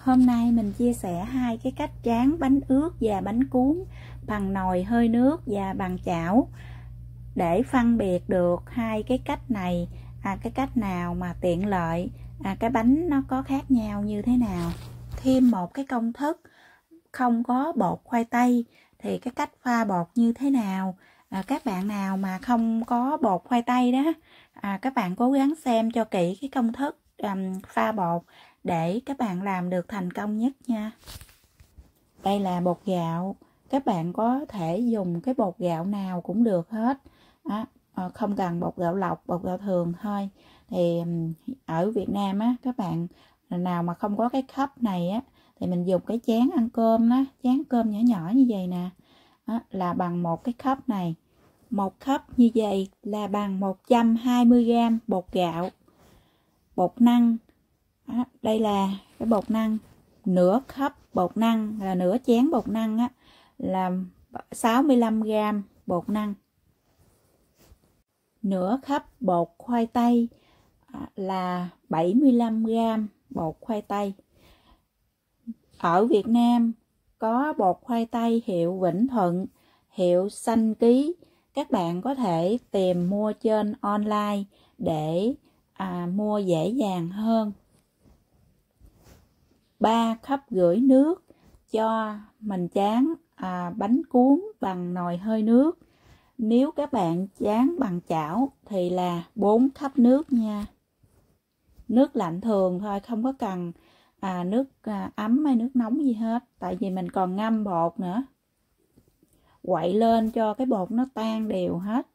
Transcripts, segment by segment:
Hôm nay mình chia sẻ hai cái cách tráng bánh ướt và bánh cuốn bằng nồi hơi nước và bằng chảo. Để phân biệt được hai cái cách này, cái cách nào mà tiện lợi, cái bánh nó có khác nhau như thế nào. Thêm một cái công thức không có bột khoai tây thì cái cách pha bột như thế nào. Các bạn nào mà không có bột khoai tây đó, các bạn cố gắng xem cho kỹ cái công thức pha bột để các bạn làm được thành công nhất nha. Đây là bột gạo, các bạn có thể dùng cái bột gạo nào cũng được hết, không cần bột gạo lọc, bột gạo thường thôi. Thì ở Việt Nam á, các bạn nào mà không có cái cup này á thì mình dùng cái chén ăn cơm đó, chén cơm nhỏ nhỏ như vậy nè, là bằng một cái cup này. Một cup như vậy là bằng 120g bột gạo. Bột năng, đây là cái bột năng, nửa cup bột năng là nửa chén bột năng á, là 65g bột năng. Nửa cup bột khoai tây là 75g bột khoai tây. Ở Việt Nam có bột khoai tây hiệu Vĩnh Thuận, hiệu Xanh Ký. Các bạn có thể tìm mua trên online để mua dễ dàng hơn. 3,5 cup nước cho mình tráng bánh cuốn bằng nồi hơi nước. Nếu các bạn tráng bằng chảo thì là 4 cup nước nha. Nước lạnh thường thôi, không có cần nước ấm hay nước nóng gì hết, tại vì mình còn ngâm bột nữa. Quậy lên cho cái bột nó tan đều hết.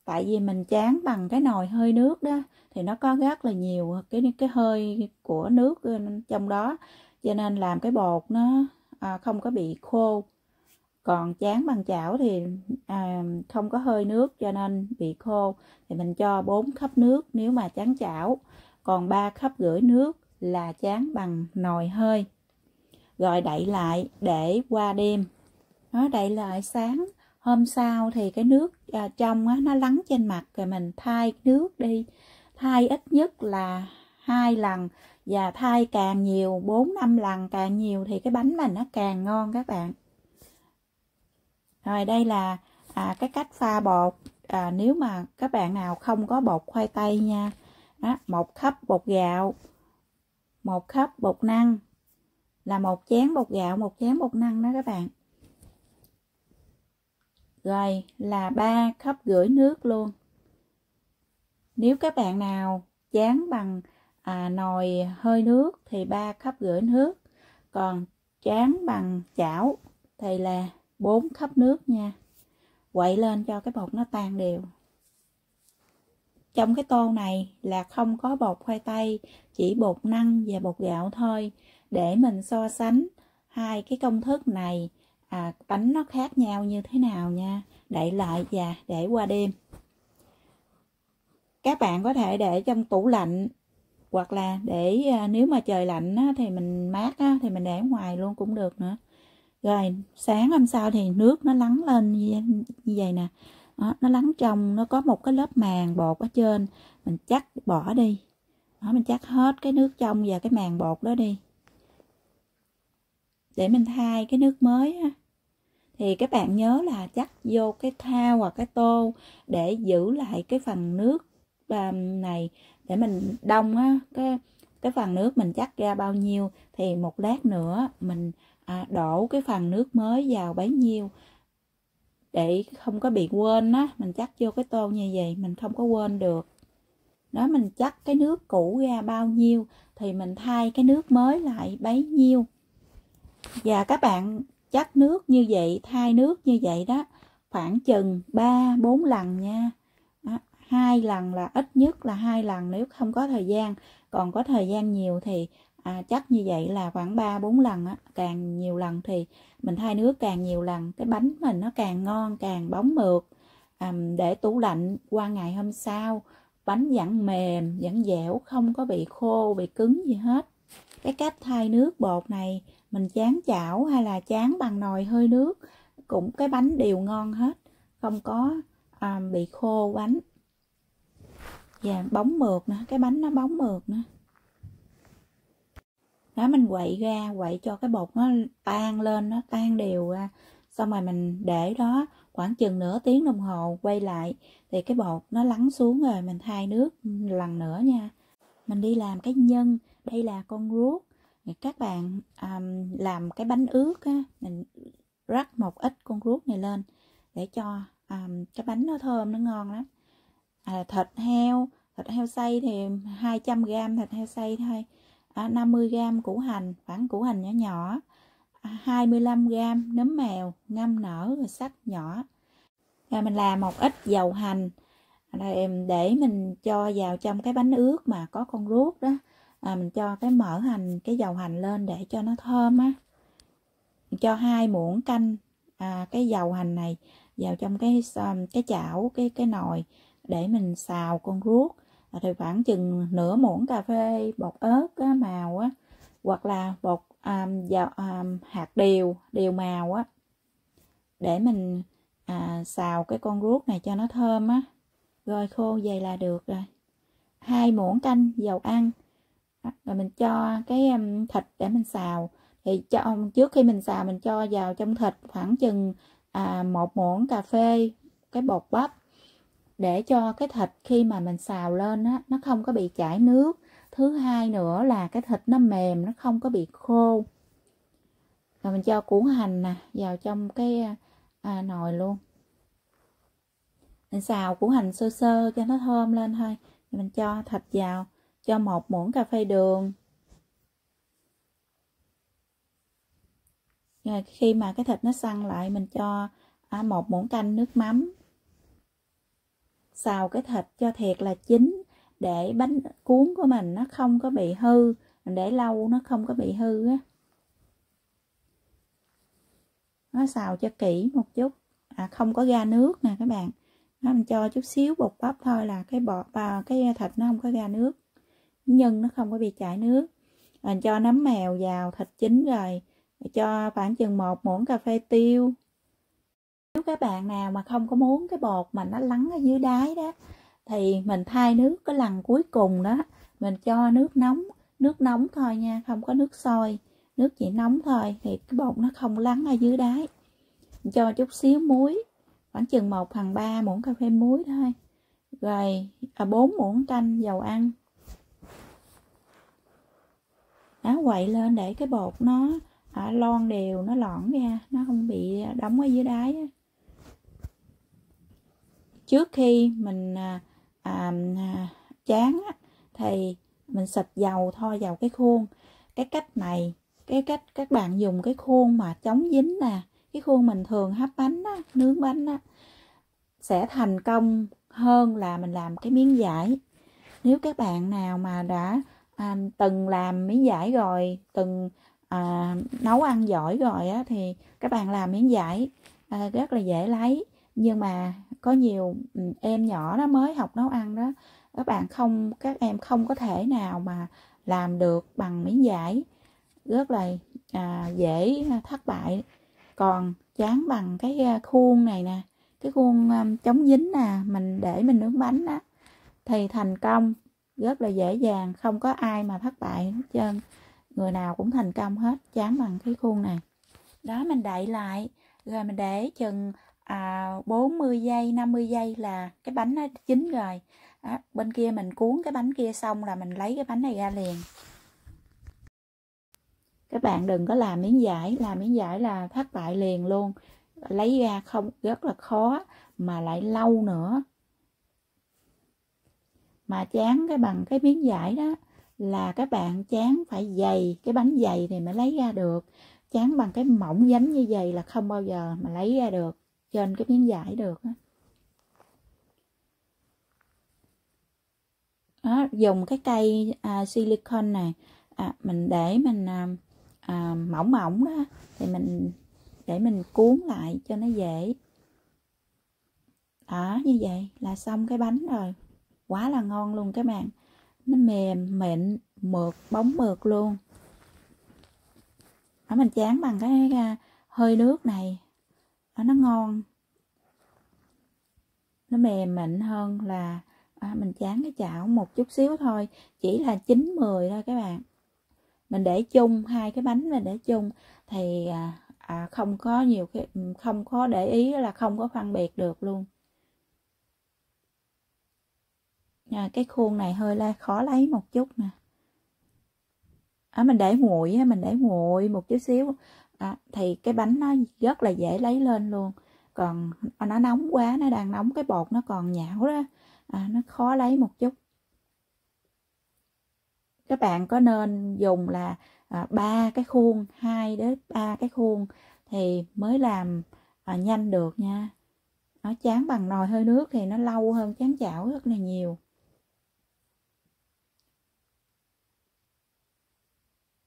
Tại vì mình tráng bằng cái nồi hơi nước đó thì nó có rất là nhiều cái hơi của nước trong đó, cho nên làm cái bột nó không có bị khô. Còn tráng bằng chảo thì không có hơi nước cho nên bị khô, thì mình cho 4 cup nước nếu mà tráng chảo, còn 3,5 cup nước là tráng bằng nồi hơi. Rồi đậy lại để qua đêm. Nó đậy lại sáng hôm sau thì cái nước trong nó lắng trên mặt, rồi mình thay nước đi. Thay ít nhất là 2 lần, và thay càng nhiều, 4-5 lần càng nhiều thì cái bánh mình nó càng ngon các bạn. Rồi đây là cái cách pha bột nếu mà các bạn nào không có bột khoai tây nha. 1 cup bột gạo, 1 cup bột năng là 1 chén bột gạo, 1 chén bột năng đó các bạn. Rồi là 3,5 cup nước luôn. Nếu các bạn nào tráng bằng nồi hơi nước thì 3,5 cup nước. Còn tráng bằng chảo thì là 4 cup nước nha. Quậy lên cho cái bột nó tan đều. Trong cái tô này là không có bột khoai tây, chỉ bột năng và bột gạo thôi. Để mình so sánh hai cái công thức này, bánh nó khác nhau như thế nào nha. Đậy lại và để qua đêm. Các bạn có thể để trong tủ lạnh, hoặc là để nếu mà trời lạnh thì mình mát thì mình để ngoài luôn cũng được nữa. Rồi sáng hôm sau thì nước nó lắng lên như vậy nè. Nó lắng trong, nó có một cái lớp màng bột ở trên, mình chắc bỏ đi. Mình chắc hết cái nước trong và cái màng bột đó đi, để mình thay cái nước mới. Thì các bạn nhớ là chắc vô cái thau hoặc cái tô để giữ lại cái phần nước này, để mình đông cái phần nước mình chắc ra bao nhiêu thì một lát nữa mình đổ cái phần nước mới vào bấy nhiêu, để không có bị quên mình chắc vô cái tô như vậy mình không có quên được. Đó, mình chắc cái nước cũ ra bao nhiêu thì mình thay cái nước mới lại bấy nhiêu. Và các bạn chắc nước như vậy, thay nước như vậy đó, khoảng chừng 3-4 lần nha. 2 lần là ít nhất là 2 lần nếu không có thời gian. Còn có thời gian nhiều thì chắc như vậy là khoảng 3-4 lần. Càng nhiều lần thì mình thay nước càng nhiều lần, cái bánh mình nó càng ngon, càng bóng mượt. Để tủ lạnh qua ngày hôm sau, bánh vẫn mềm, vẫn dẻo, không có bị khô, bị cứng gì hết. Cái cách thay nước bột này, mình tráng chảo hay là tráng bằng nồi hơi nước, cũng cái bánh đều ngon hết, không có bị khô bánh. Và bóng mượt nữa, cái bánh nó bóng mượt nữa. Đó, mình quậy ra, quậy cho cái bột nó tan lên, nó tan đều ra. Xong rồi mình để đó khoảng chừng nửa tiếng đồng hồ, quay lại thì cái bột nó lắng xuống rồi, mình thay nước lần nữa nha. Mình đi làm cái nhân, đây là con ruốc. Các bạn làm cái bánh ướt á, mình rắc một ít con ruốc này lên để cho cái bánh nó thơm, nó ngon lắm. Thịt heo xay thì 200g thịt heo xay thôi, 50g củ hành, khoảng củ hành nhỏ nhỏ, 25g nấm mèo ngâm nở rồi sắc nhỏ. Rồi mình làm một ít dầu hành để mình cho vào trong cái bánh ướt mà có con ruốc đó. Mình cho cái mỡ hành, cái dầu hành lên để cho nó thơm á. Mình cho 2 muỗng canh cái dầu hành này vào trong cái chảo, cái nồi để mình xào con ruốc. Thì khoảng chừng nửa muỗng cà phê bột ớt á, màu á, hoặc là bột hạt điều màu á, để mình xào cái con ruốc này cho nó thơm á. Rồi khô vậy là được rồi. 2 muỗng canh dầu ăn. Rồi mình cho cái thịt để mình xào. Thì trước khi mình xào mình cho vào trong thịt khoảng chừng 1 muỗng cà phê cái bột bắp, để cho cái thịt khi mà mình xào lên á, nó không có bị chảy nước. Thứ hai nữa là cái thịt nó mềm, nó không có bị khô. Rồi mình cho củ hành nè vào trong cái nồi luôn. Mình xào củ hành sơ sơ cho nó thơm lên thôi. Rồi mình cho thịt vào, cho 1 muỗng cà phê đường. Rồi khi mà cái thịt nó săn lại, mình cho 1 muỗng canh nước mắm. Xào cái thịt cho thiệt là chín để bánh cuốn của mình nó không có bị hư. Mình để lâu nó không có bị hư á. Nó xào cho kỹ một chút, không có ra nước nè các bạn. Mình cho chút xíu bột bắp thôi là cái thịt nó không có ra nước, nhân nó không có bị chảy nước. Mình cho nấm mèo vào, thịt chín rồi cho khoảng chừng 1 muỗng cà phê tiêu. Nếu các bạn nào mà không có muốn cái bột mà nó lắng ở dưới đáy đó, thì mình thay nước cái lần cuối cùng đó, mình cho nước nóng thôi nha, không có nước sôi, nước chỉ nóng thôi, thì cái bột nó không lắng ở dưới đáy. Mình cho chút xíu muối, khoảng chừng 1/3 muỗng cà phê muối thôi. Rồi 4 muỗng canh dầu ăn. Đó, quậy lên để cái bột nó lon đều, nó lõn ra, nó không bị đóng ở dưới đáy. Trước khi mình tráng thì mình xịt dầu thôi vào cái khuôn. Cái cách này, cái cách các bạn dùng cái khuôn mà chống dính nè, cái khuôn mình thường hấp bánh á, nướng bánh á, sẽ thành công hơn là mình làm cái miếng vải. Nếu các bạn nào mà đã từng làm miếng vải rồi, từng nấu ăn giỏi rồi á, thì các bạn làm miếng vải rất là dễ lấy. Nhưng mà có nhiều em nhỏ đó mới học nấu ăn đó, các em không có thể nào mà làm được bằng miếng vải, rất là dễ thất bại. Còn tráng bằng cái khuôn này nè, cái khuôn chống dính nè, mình để mình nướng bánh á, thì thành công rất là dễ dàng, không có ai mà thất bại hết trơn, người nào cũng thành công hết, tráng bằng cái khuôn này. Đó, mình đậy lại rồi mình để chừng 40 giây 50 giây là cái bánh nó chín rồi. Đó, bên kia mình cuốn cái bánh kia xong là mình lấy cái bánh này ra liền. Các bạn đừng có làm miếng vải là thất bại liền luôn, lấy ra không, rất là khó mà lại lâu nữa. Mà tráng bằng cái miếng vải đó là các bạn tráng phải dày, cái bánh dày thì mới lấy ra được. Tráng bằng cái mỏng dánh như vậy là không bao giờ mà lấy ra được trên cái miếng vải được. Đó, dùng cái cây silicone này, mình để mình mỏng mỏng đó, thì mình để mình cuốn lại cho nó dễ. Đó, như vậy là xong cái bánh rồi, quá là ngon luôn các bạn, nó mềm mịn mượt, bóng mượt luôn. Đó, mình tráng bằng cái hơi nước này, nó ngon, nó mềm mịn hơn là mình tráng cái chảo một chút xíu thôi, chỉ là 9-10 thôi các bạn. mình để chung, hai cái bánh mình để chung thì không có nhiều cái, không có để ý là không có phân biệt được luôn. Cái khuôn này hơi là khó lấy một chút nè. Mình để nguội một chút xíu thì cái bánh nó rất là dễ lấy lên luôn. Còn nó nóng quá, nó đang nóng, cái bột nó còn nhão đó, nó khó lấy một chút. Các bạn có nên dùng là 3 cái khuôn, 2 đến 3 cái khuôn thì mới làm nhanh được nha. Nó tráng bằng nồi hơi nước thì nó lâu hơn tráng chảo rất là nhiều.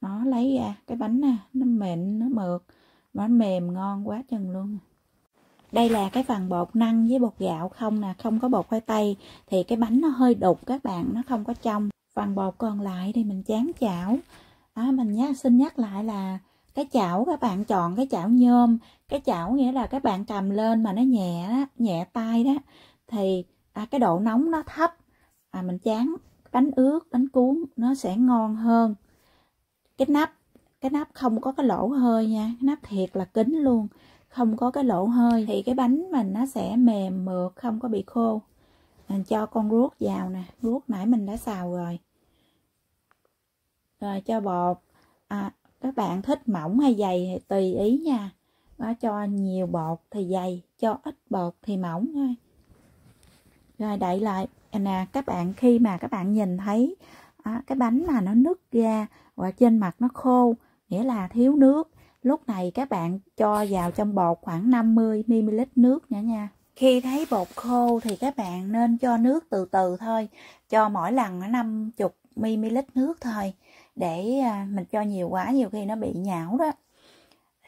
Nó lấy ra cái bánh nè, nó mịn, nó mượt, nó mềm ngon quá chừng luôn. Đây là cái phần bột năng với bột gạo không nè, không có bột khoai tây thì cái bánh nó hơi đục các bạn, nó không có trong. Phần bột còn lại thì mình tráng chảo. Mình xin nhắc lại là cái chảo các bạn chọn cái chảo nhôm. Cái chảo nghĩa là các bạn cầm lên mà nó nhẹ đó, nhẹ tay đó thì cái độ nóng nó thấp, mình tráng bánh ướt, bánh cuốn nó sẽ ngon hơn. Cái nắp không có cái lỗ hơi nha, cái nắp thiệt là kín luôn, không có cái lỗ hơi thì cái bánh mình nó sẽ mềm mượt, không có bị khô. Mình cho con ruốc vào nè, ruốc nãy mình đã xào rồi. Rồi cho bột, các bạn thích mỏng hay dày thì tùy ý nha. Cho nhiều bột thì dày, cho ít bột thì mỏng thôi. Rồi đậy lại nè, các bạn khi mà các bạn nhìn thấy cái bánh mà nó nứt ra và trên mặt nó khô, nghĩa là thiếu nước. Lúc này các bạn cho vào trong bột khoảng 50 ml nước nữa nha. Khi thấy bột khô thì các bạn nên cho nước từ từ thôi, cho mỗi lần 50 ml nước thôi, để mình cho nhiều quá nhiều khi nó bị nhão đó.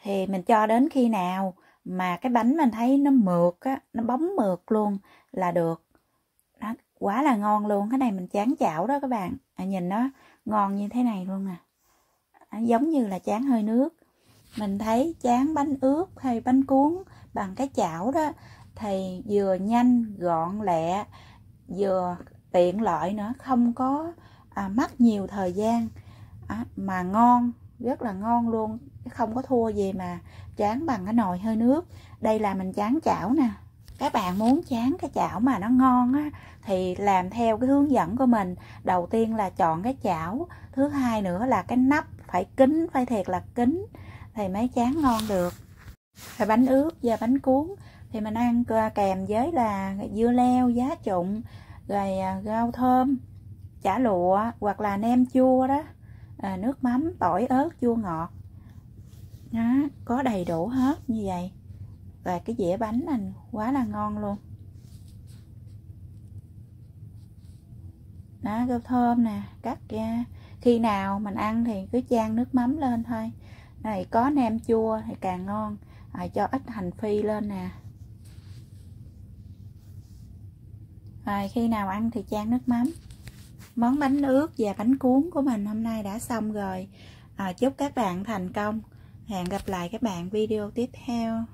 Thì mình cho đến khi nào mà cái bánh mình thấy nó mượt á, nó bóng mượt luôn là được. Đó, quá là ngon luôn. Cái này mình tráng chảo đó các bạn, nhìn nó ngon như thế này luôn nè, giống như là tráng hơi nước. Mình thấy tráng bánh ướt hay bánh cuốn bằng cái chảo đó thì vừa nhanh gọn lẹ, vừa tiện lợi nữa, không có mất nhiều thời gian, mà ngon, rất là ngon luôn, không có thua gì mà tráng bằng cái nồi hơi nước. Đây là mình tráng chảo nè. Các bạn muốn tráng cái chảo mà nó ngon á thì làm theo cái hướng dẫn của mình. Đầu tiên là chọn cái chảo, thứ hai nữa là cái nắp phải kín, phải thiệt là kín thì mới tráng ngon được. Rồi bánh ướt và bánh cuốn thì mình ăn kèm với là dưa leo, giá trụng, rồi rau thơm, chả lụa hoặc là nem chua đó, nước mắm, tỏi, ớt, chua ngọt đó, có đầy đủ hết như vậy. Và cái dĩa bánh này quá là ngon luôn đó, rau thơm nè, cắt ra. Khi nào mình ăn thì cứ chan nước mắm lên thôi. Này có nem chua thì càng ngon, cho ít hành phi lên nè. Rồi khi nào ăn thì chan nước mắm. Món bánh ướt và bánh cuốn của mình hôm nay đã xong rồi. Chúc các bạn thành công. Hẹn gặp lại các bạn video tiếp theo.